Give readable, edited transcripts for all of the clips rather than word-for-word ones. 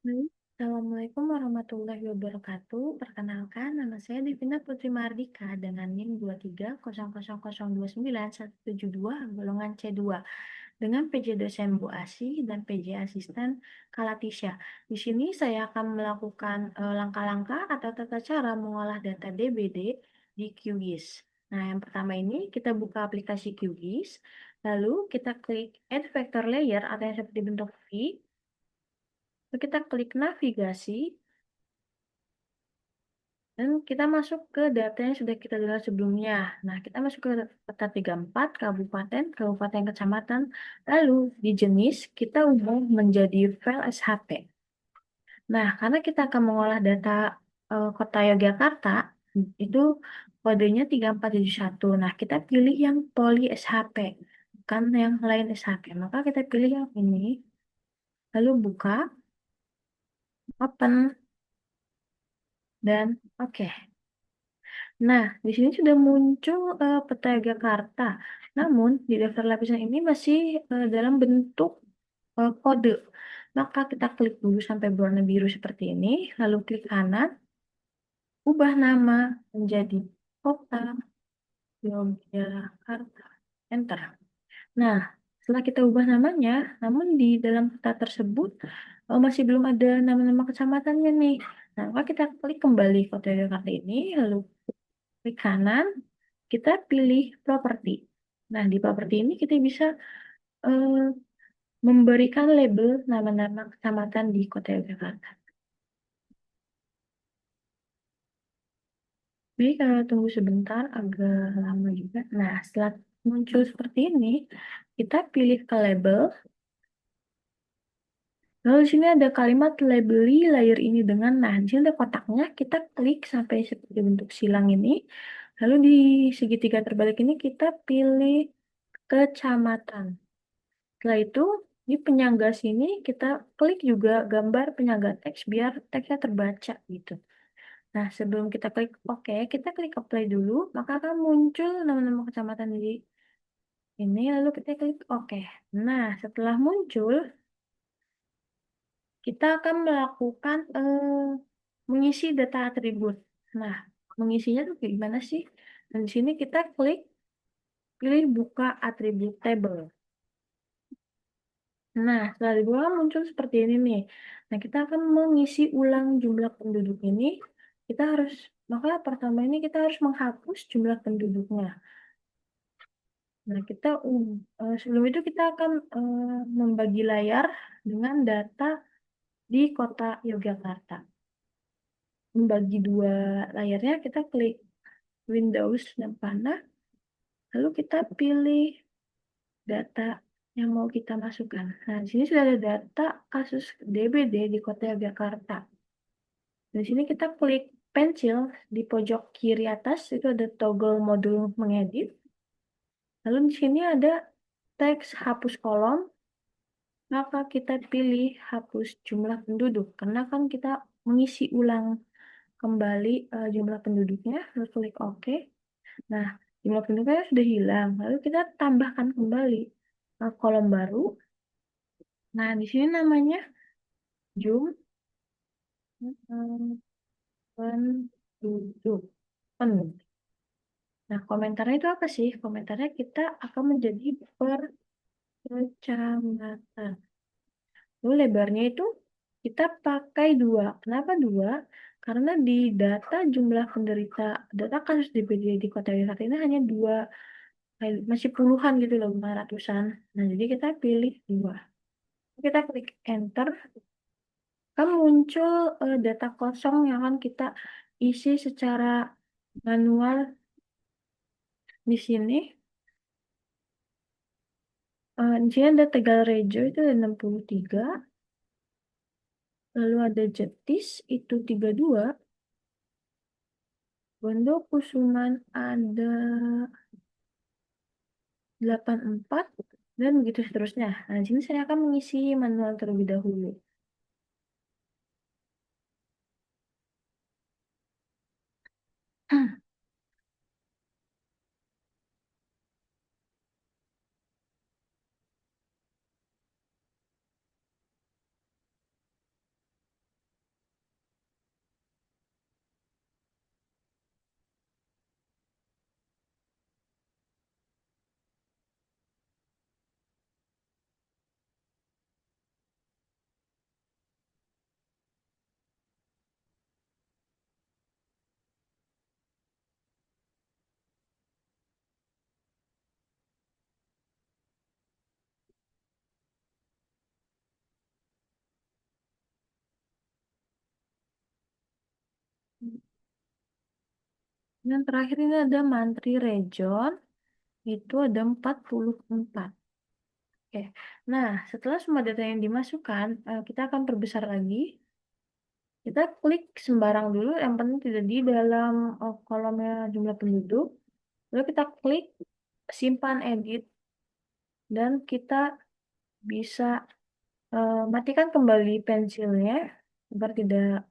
Baik. Assalamualaikum warahmatullahi wabarakatuh. Perkenalkan, nama saya Devina Putri Mardika dengan NIM 23000029 golongan C2 dengan PJ dosen Bu Asih dan PJ asisten Kalatisya. Di sini saya akan melakukan langkah-langkah atau tata cara mengolah data DBD di QGIS. Nah, yang pertama ini kita buka aplikasi QGIS, lalu kita klik Add Vector Layer atau yang seperti bentuk V. Lalu kita klik navigasi, dan kita masuk ke data yang sudah kita download sebelumnya. Nah, kita masuk ke peta 34, kabupaten, kabupaten, kecamatan. Lalu di jenis, kita ubah menjadi file SHP. Nah, karena kita akan mengolah data kota Yogyakarta, itu kodenya 3471. Nah, kita pilih yang Poly SHP, bukan yang lain SHP. Maka kita pilih yang ini, lalu buka, open, dan oke. Nah, di sini sudah muncul peta Jakarta. Namun, di daftar lapisan ini masih dalam bentuk kode. Maka kita klik dulu sampai berwarna biru seperti ini, lalu klik kanan, ubah nama menjadi Kota Yogyakarta. Enter. Nah, setelah kita ubah namanya, namun di dalam peta tersebut masih belum ada nama-nama kecamatannya nih. Nah, maka kita klik kembali Kota Yogyakarta ini, lalu klik kanan, kita pilih properti. Nah, di properti ini kita bisa eh, memberikan label nama-nama kecamatan di Kota Yogyakarta. Jadi tunggu sebentar, agak lama juga. Nah, setelah muncul seperti ini, kita pilih ke label. Lalu di sini ada kalimat labeli layer ini dengan, nah di sini ada kotaknya, kita klik sampai seperti bentuk silang ini. Lalu di segitiga terbalik ini kita pilih kecamatan. Setelah itu, di penyangga sini kita klik juga gambar penyangga teks biar teksnya terbaca gitu. Nah, sebelum kita klik OK, kita klik apply dulu, maka akan muncul nama-nama kecamatan di ini, lalu kita klik OK. Nah, setelah muncul, kita akan melakukan mengisi data atribut. Nah, mengisinya tuh kayak gimana sih? Dan di sini kita klik pilih buka atribut table. Nah, setelah dibuka muncul seperti ini nih. Nah, kita akan mengisi ulang jumlah penduduk ini. Kita harus, maka pertama ini kita harus menghapus jumlah penduduknya. Nah, sebelum itu kita akan membagi layar dengan data di kota Yogyakarta. Membagi dua layarnya, kita klik Windows dan panah, lalu kita pilih data yang mau kita masukkan. Nah, di sini sudah ada data kasus DBD di kota Yogyakarta. Di sini kita klik pensil di pojok kiri atas, itu ada toggle modul mengedit. Lalu di sini ada teks hapus kolom, maka kita pilih hapus jumlah penduduk, karena kan kita mengisi ulang kembali jumlah penduduknya, lalu klik OK. Nah, jumlah penduduknya sudah hilang, lalu kita tambahkan kembali kolom baru. Nah, di sini namanya jumlah penduduk. Penduduk. Nah, komentarnya itu apa sih? Komentarnya kita akan menjadi per kecamatan. Lalu lebarnya itu kita pakai 2. Kenapa 2? Karena di data jumlah penderita, data kasus DBD di Kota Jakarta ini hanya 2, masih puluhan gitu loh, bukan ratusan. Nah, jadi kita pilih 2. Kita klik enter, kan muncul data kosong yang akan kita isi secara manual di sini. Di sini ada Tegal Rejo itu ada 63, lalu ada Jetis itu 32, Bondokusuman ada 84, dan begitu seterusnya. Nah, di sini saya akan mengisi manual terlebih dahulu. Yang terakhir ini ada Mantri Region, itu ada 44. Oke. Nah, setelah semua data yang dimasukkan, kita akan perbesar lagi. Kita klik sembarang dulu, yang penting tidak di dalam kolomnya jumlah penduduk. Lalu kita klik simpan edit, dan kita bisa matikan kembali pensilnya agar tidak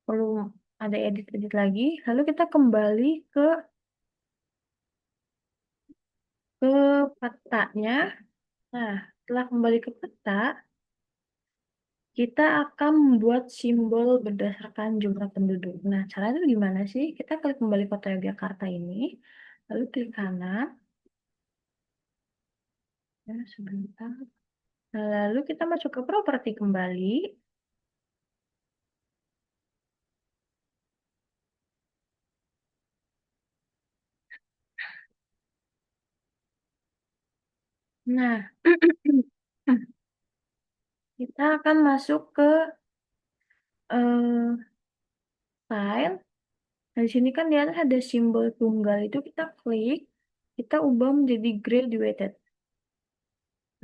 perlu ada edit-edit lagi. Lalu kita kembali ke petanya. Nah, setelah kembali ke peta, kita akan membuat simbol berdasarkan jumlah penduduk. Nah, caranya itu gimana sih? Kita klik kembali kota Yogyakarta ini, lalu klik kanan, ya, sebentar. Nah, lalu kita masuk ke properti kembali. Nah, kita akan masuk ke eh, file. Nah, di sini kan dia ada simbol tunggal, itu kita klik, kita ubah menjadi graduated.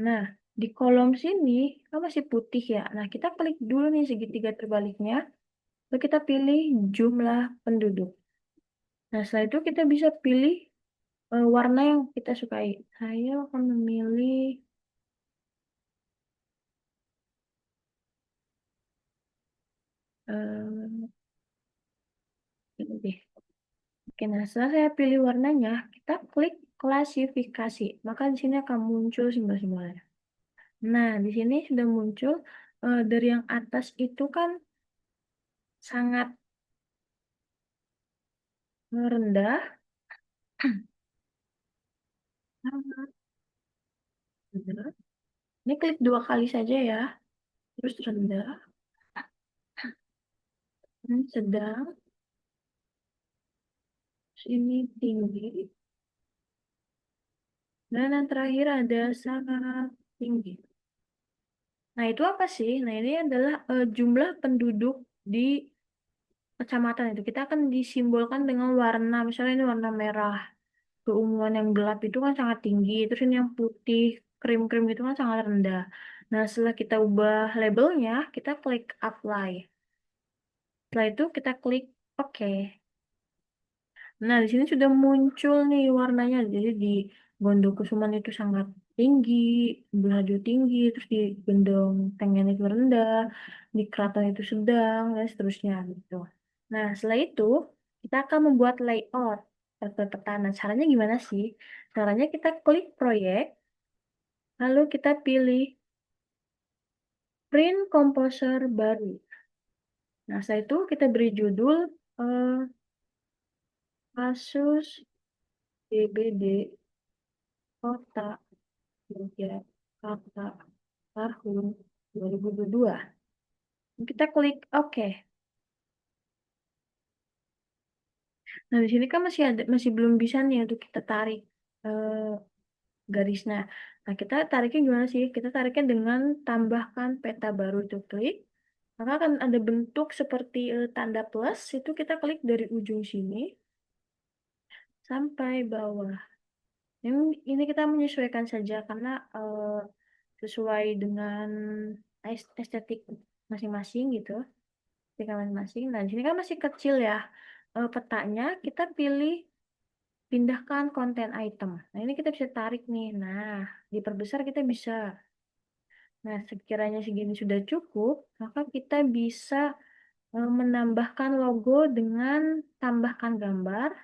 Nah, di kolom sini kan masih putih ya. Nah, kita klik dulu nih segitiga terbaliknya, lalu kita pilih jumlah penduduk. Nah, setelah itu kita bisa pilih warna yang kita sukai. Saya akan memilih eh, ini deh. Oke, nah setelah saya pilih warnanya, kita klik klasifikasi. Maka di sini akan muncul simbol-simbolnya. Nah, di sini sudah muncul dari yang atas itu kan sangat rendah. Sangat rendah. Ini klik dua kali saja ya. Terus rendah, sedang, ini tinggi. Dan yang terakhir ada sangat tinggi. Nah, itu apa sih? Nah, ini adalah jumlah penduduk di kecamatan itu. Kita akan disimbolkan dengan warna. Misalnya ini warna merah. Keunguan yang gelap itu kan sangat tinggi. Terus ini yang putih, krim-krim itu kan sangat rendah. Nah, setelah kita ubah labelnya, kita klik apply. Setelah itu kita klik OK. Nah, di sini sudah muncul nih warnanya. Jadi di Gondokusuman itu sangat tinggi, Belaju tinggi, terus di Gendong Tengen itu rendah, di Keraton itu sedang, dan seterusnya gitu. Nah, setelah itu kita akan membuat layout peta. Nah, caranya gimana sih? Caranya kita klik proyek, lalu kita pilih print composer baru. Nah, setelah itu kita beri judul eh, kasus DBD Kota Yogyakarta tahun 2022. Kita klik OK. Nah, di sini kan masih belum bisa nih untuk kita tarik eh, garisnya. Nah, kita tariknya gimana sih? Kita tariknya dengan tambahkan peta baru, itu klik. Maka akan ada bentuk seperti tanda plus, itu kita klik dari ujung sini sampai bawah. Ini kita menyesuaikan saja karena sesuai dengan estetik masing-masing gitu. Estetika masing-masing. Nah, di sini kan masih kecil ya petanya. Kita pilih pindahkan konten item. Nah, ini kita bisa tarik nih. Nah, diperbesar kita bisa. Nah, sekiranya segini sudah cukup, maka kita bisa menambahkan logo dengan tambahkan gambar.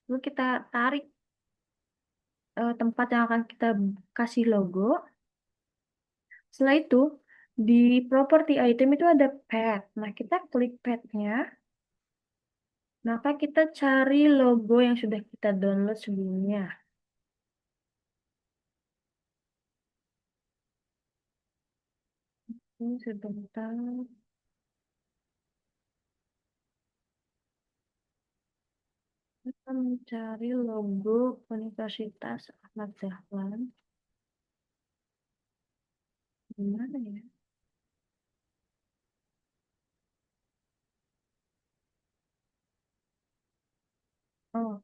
Lalu kita tarik tempat yang akan kita kasih logo. Setelah itu, di property item itu ada pet. Nah, kita klik petnya. Maka kita cari logo yang sudah kita download sebelumnya. Ini sebentar. Kita mencari logo Universitas Ahmad Dahlan. Di mana ya? Oh,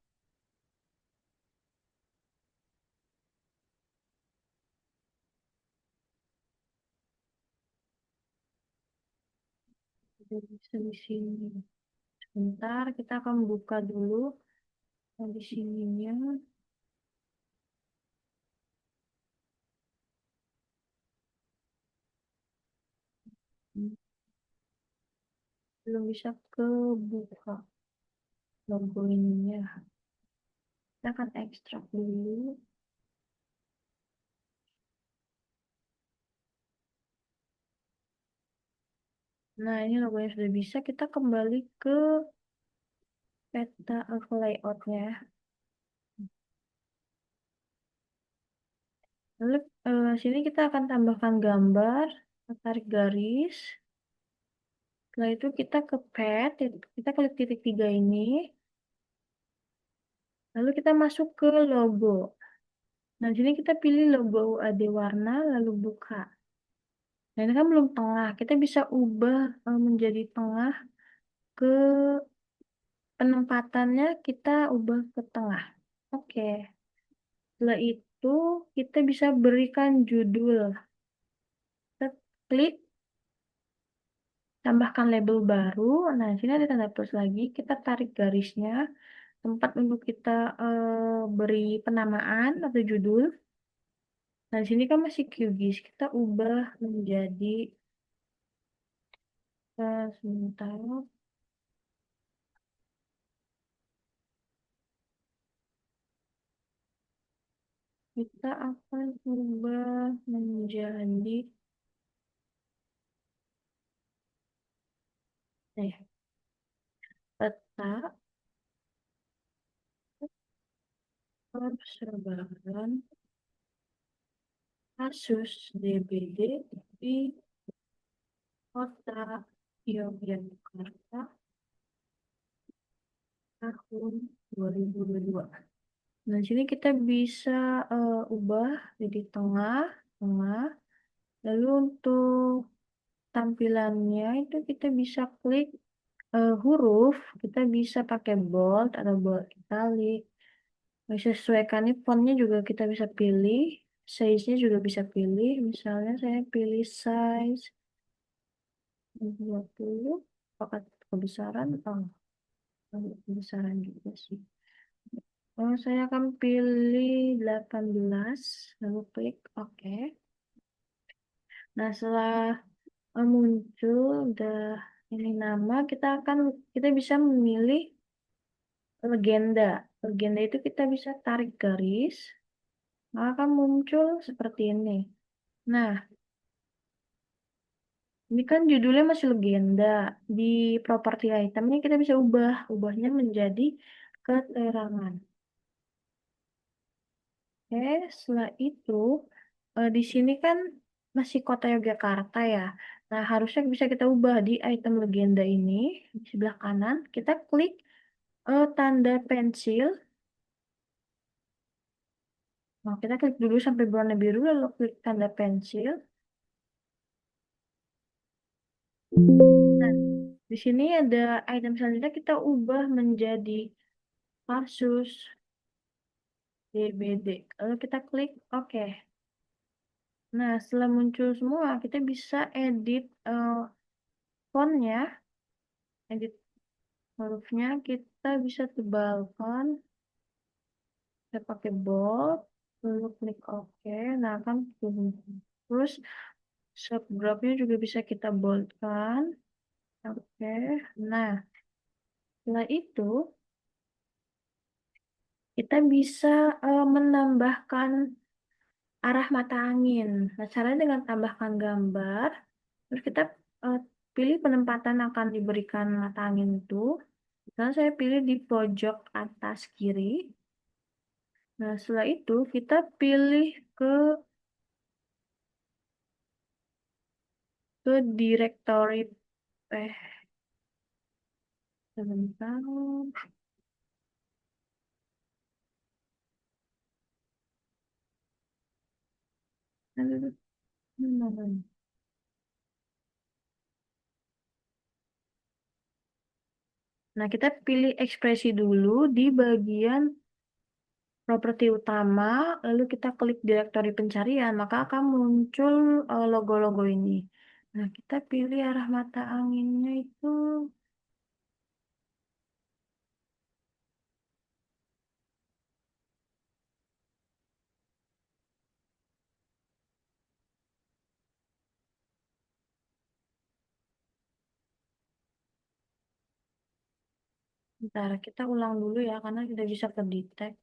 udah bisa di sini. Sebentar, kita akan buka dulu di sininya. Belum bisa kebuka logo ininya. Kita akan ekstrak dulu. Nah, ini logonya sudah bisa. Kita kembali ke peta atau layoutnya. Lalu sini kita akan tambahkan gambar, tarik garis. Setelah itu kita ke pet, kita klik titik tiga ini. Lalu kita masuk ke logo. Nah, di sini kita pilih logo UAD warna, lalu buka. Nah, ini kan belum tengah. Kita bisa ubah menjadi tengah ke penempatannya, kita ubah ke tengah. Oke. Setelah itu, kita bisa berikan judul. Kita klik, tambahkan label baru. Nah, di sini ada tanda plus lagi. Kita tarik garisnya. Tempat untuk kita beri penamaan atau judul. Nah, di sini kan masih QGIS. Kita ubah menjadi sebentar. Kita akan ubah menjadi eh, peta persebaran kasus DBD di kota Yogyakarta tahun 2022. Nah, di sini kita bisa ubah jadi tengah, tengah. Lalu untuk tampilannya itu kita bisa klik huruf, kita bisa pakai bold atau bold italic. Bisa sesuaikan nih fontnya juga kita bisa pilih, size-nya juga bisa pilih. Misalnya saya pilih size 20, apakah kebesaran? Oh, kebesaran juga sih. Oh, saya akan pilih 18, lalu klik OK. Nah, setelah muncul udah ini nama, kita bisa memilih legenda. Legenda itu kita bisa tarik garis, maka akan muncul seperti ini. Nah, ini kan judulnya masih legenda. Di properti itemnya kita bisa ubahnya menjadi keterangan. Oke, setelah itu di sini kan masih kota Yogyakarta ya. Nah, harusnya bisa kita ubah di item legenda ini di sebelah kanan. Kita klik tanda pensil. Nah, kita klik dulu sampai berwarna biru, lalu klik tanda pensil. Nah, di sini ada item selanjutnya kita ubah menjadi kasus DBD. Lalu kita klik OK. Nah, setelah muncul semua, kita bisa edit fontnya, edit hurufnya. Kita bisa tebalkan, kita pakai bold, lalu klik OK. Nah, kan turun. Terus subgraph-nya juga bisa kita boldkan. Oke. Nah, setelah itu kita bisa menambahkan arah mata angin. Nah, caranya dengan tambahkan gambar, terus kita eh, pilih penempatan akan diberikan mata angin itu. Nah, saya pilih di pojok atas kiri. Nah, setelah itu kita pilih ke directory eh sebentar. Aduh, mana? Nah, kita pilih ekspresi dulu di bagian properti utama, lalu kita klik direktori pencarian, maka akan muncul logo-logo ini. Nah, kita pilih arah mata anginnya itu. Bentar, kita ulang dulu ya, karena tidak bisa kedetek.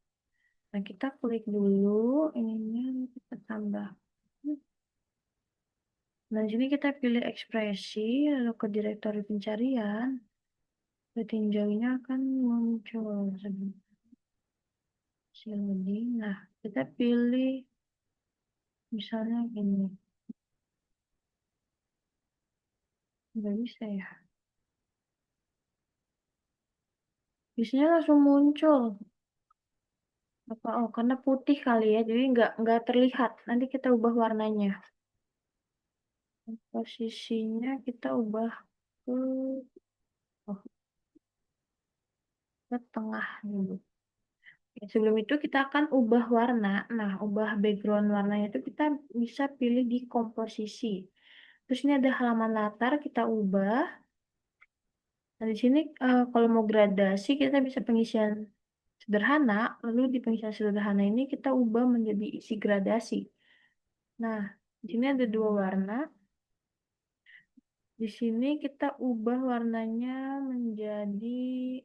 Nah, kita klik dulu, ininya kita tambah. Nah, di sini kita pilih ekspresi, lalu ke direktori pencarian. Tinjaunya akan muncul loading. Nah, kita pilih misalnya gini. Nggak bisa ya. Biasanya langsung muncul. Apa? Oh, karena putih kali ya, jadi nggak terlihat. Nanti kita ubah warnanya. Posisinya kita ubah ke, oh, ke tengah dulu. Ya, sebelum itu kita akan ubah warna. Nah, ubah background warnanya itu kita bisa pilih di komposisi. Terus ini ada halaman latar, kita ubah. Nah, di sini kalau mau gradasi kita bisa pengisian sederhana, lalu di pengisian sederhana ini kita ubah menjadi isi gradasi. Nah, di sini ada dua warna. Di sini kita ubah warnanya menjadi,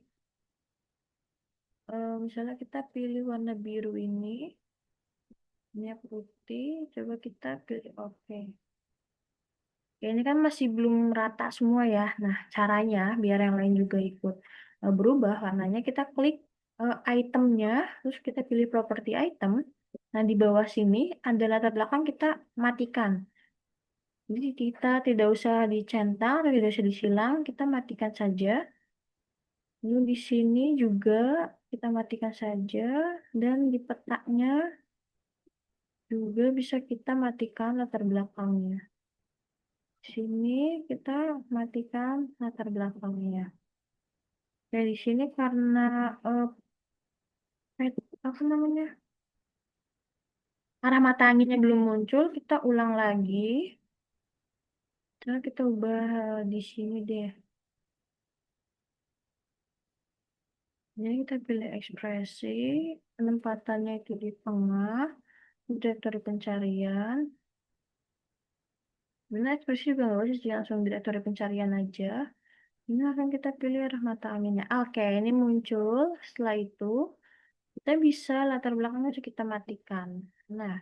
misalnya kita pilih warna biru ini putih, coba kita pilih oke. Ya, ini kan masih belum rata semua ya. Nah, caranya biar yang lain juga ikut berubah warnanya, kita klik itemnya, terus kita pilih properti item. Nah, di bawah sini ada latar belakang kita matikan. Jadi kita tidak usah dicentang, tidak usah disilang, kita matikan saja. Lalu di sini juga kita matikan saja, dan di petanya juga bisa kita matikan latar belakangnya. Di sini kita matikan latar belakangnya. Dan di sini karena apa namanya, arah mata anginnya belum muncul, kita ulang lagi. Coba kita ubah di sini deh. Jadi kita pilih ekspresi, penempatannya itu di tengah, direktori pencarian. Benar ekspresi juga nggak usah sih, langsung direktori pencarian aja. Ini akan kita pilih arah mata anginnya. Oke, ini muncul. Setelah itu, kita bisa latar belakangnya harus kita matikan. Nah,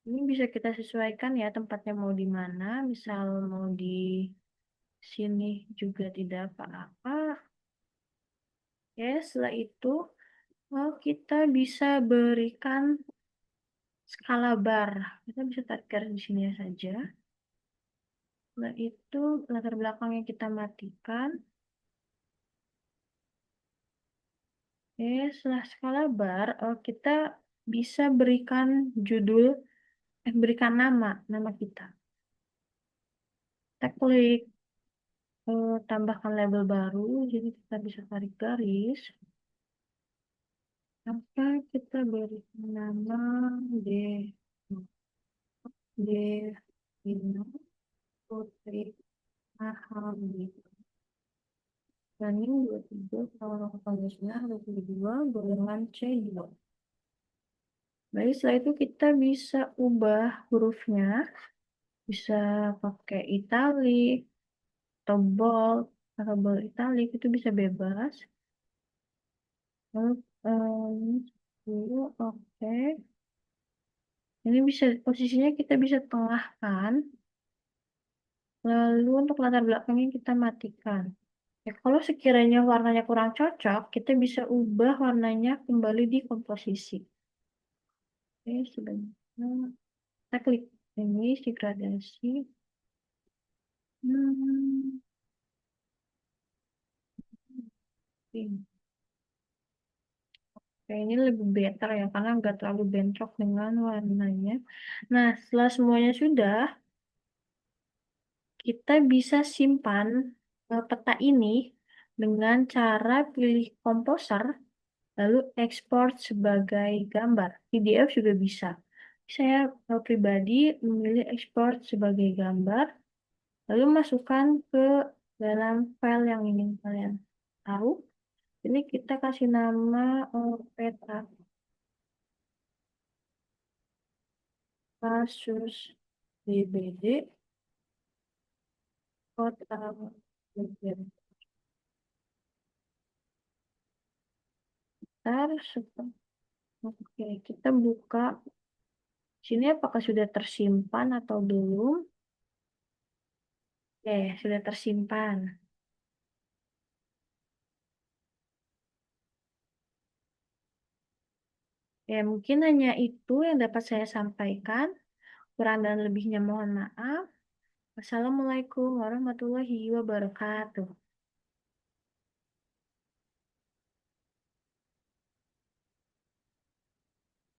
ini bisa kita sesuaikan ya tempatnya mau di mana. Misal mau di sini juga tidak apa-apa. Ya, setelah itu kita bisa berikan skala bar. Kita bisa tarik garis di sini saja. Setelah itu latar belakang yang kita matikan. Setelah skala bar, kita bisa berikan judul, berikan nama kita. Kita klik tambahkan label baru, jadi kita bisa tarik garis. Maka kita berikan nama Devina Putri Mahardi. Running 23 kalau kondisional 22 golongan C2. Baik, setelah itu kita bisa ubah hurufnya, bisa pakai italik atau bold atau bold italik, itu bisa bebas. Lalu ini dulu, oke. Ini bisa posisinya kita bisa tengahkan. Lalu untuk latar belakangnya kita matikan. Ya, kalau sekiranya warnanya kurang cocok, kita bisa ubah warnanya kembali di komposisi. Oke, sebentar. Kita klik ini, si gradasi. Hmm, ini. Oke, ini lebih better ya, karena nggak terlalu bentrok dengan warnanya. Nah, setelah semuanya sudah, kita bisa simpan peta ini dengan cara pilih komposer, lalu ekspor sebagai gambar. PDF juga bisa. Saya pribadi memilih ekspor sebagai gambar, lalu masukkan ke dalam file yang ingin kalian tahu. Ini kita kasih nama peta kasus DBD Kota Bogor. Oke, kita buka sini apakah sudah tersimpan atau belum? Oke, sudah tersimpan. Ya, mungkin hanya itu yang dapat saya sampaikan. Kurang dan lebihnya mohon maaf. Wassalamualaikum warahmatullahi wabarakatuh.